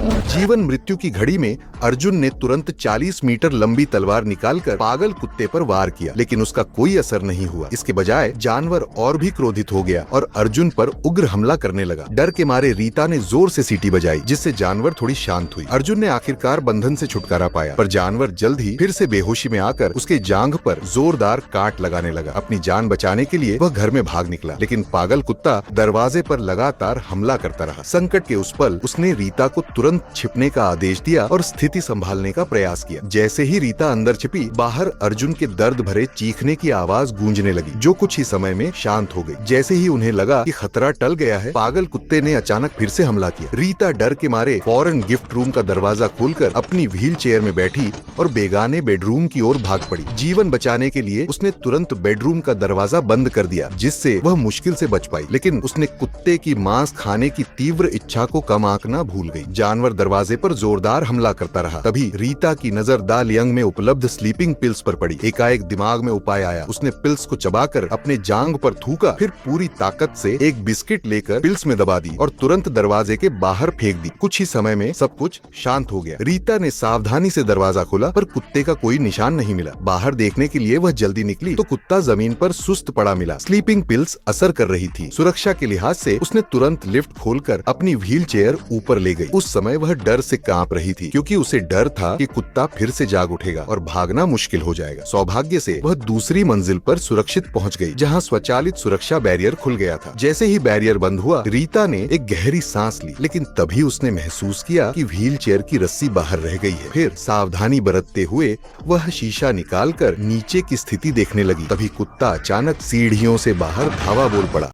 जीवन मृत्यु की घड़ी में अर्जुन ने तुरंत 40 मीटर लंबी तलवार निकालकर पागल कुत्ते पर वार किया, लेकिन उसका कोई असर नहीं हुआ। इसके बजाय जानवर और भी क्रोधित हो गया और अर्जुन पर उग्र हमला करने लगा। डर के मारे रीता ने जोर से सीटी बजाई, जिससे जानवर थोड़ी शांत हुई। अर्जुन ने आखिरकार बंधन से छुटकारा पाया, पर जानवर जल्द ही फिर से बेहोशी में आकर उसके जांघ पर जोरदार काट लगाने लगा। अपनी जान बचाने के लिए वह घर में भाग निकला, लेकिन पागल कुत्ता दरवाजे पर लगातार हमला करता रहा। संकट के उस पल उसने रीता को तुरंत छिपने का आदेश दिया और स्थिति संभालने का प्रयास किया। जैसे ही रीता अंदर छिपी, बाहर अर्जुन के दर्द भरे चीखने की आवाज गूंजने लगी, जो कुछ ही समय में शांत हो गई। जैसे ही उन्हें लगा कि खतरा टल गया है, पागल कुत्ते ने अचानक फिर से हमला किया। रीता डर के मारे फौरन गिफ्ट रूम का दरवाजा खोलकर अपनी व्हील चेयर में बैठी और बेगाने बेडरूम की ओर भाग पड़ी। जीवन बचाने के लिए उसने तुरंत बेडरूम का दरवाजा बंद कर दिया, जिससे वह मुश्किल से बच पाई। लेकिन उसने कुत्ते की मांस खाने की तीव्र इच्छा को कम आंकना भूल गई। जानवर दरवाजे पर जोरदार हमला करता रहा। तभी रीता की नजर दा लियांग में उपलब्ध स्लीपिंग पिल्स पर पड़ी। एकाएक दिमाग में उपाय आया। उसने पिल्स को चबाकर अपने जांघ पर थूका, फिर पूरी ताकत से एक बिस्किट लेकर पिल्स में दबा दी और तुरंत दरवाजे के बाहर फेंक दी। कुछ ही समय में सब कुछ शांत हो गया। रीता ने सावधानी से दरवाजा खोला, पर कुत्ते का कोई निशान नहीं मिला। बाहर देखने के लिए वह जल्दी निकली तो कुत्ता जमीन पर सुस्त पड़ा मिला। स्लीपिंग पिल्स असर कर रही थी। सुरक्षा के लिहाज से उसने तुरंत लिफ्ट खोलकर अपनी व्हील चेयर ऊपर ले गई। उस समय वह डर से कांप रही थी, क्योंकि उसे डर था कि कुत्ता फिर से जाग उठेगा और भागना मुश्किल हो जाएगा। सौभाग्य से वह दूसरी मंजिल पर सुरक्षित पहुंच गई, जहां स्वचालित सुरक्षा बैरियर खुल गया था। जैसे ही बैरियर बंद हुआ, रीता ने एक गहरी सांस ली, लेकिन तभी उसने महसूस किया कि व्हील चेयर की रस्सी बाहर रह गई है। फिर सावधानी बरतते हुए वह शीशा निकालकर नीचे की स्थिति देखने लगी। तभी कुत्ता अचानक सीढ़ियों से बाहर धावा बोल पड़ा।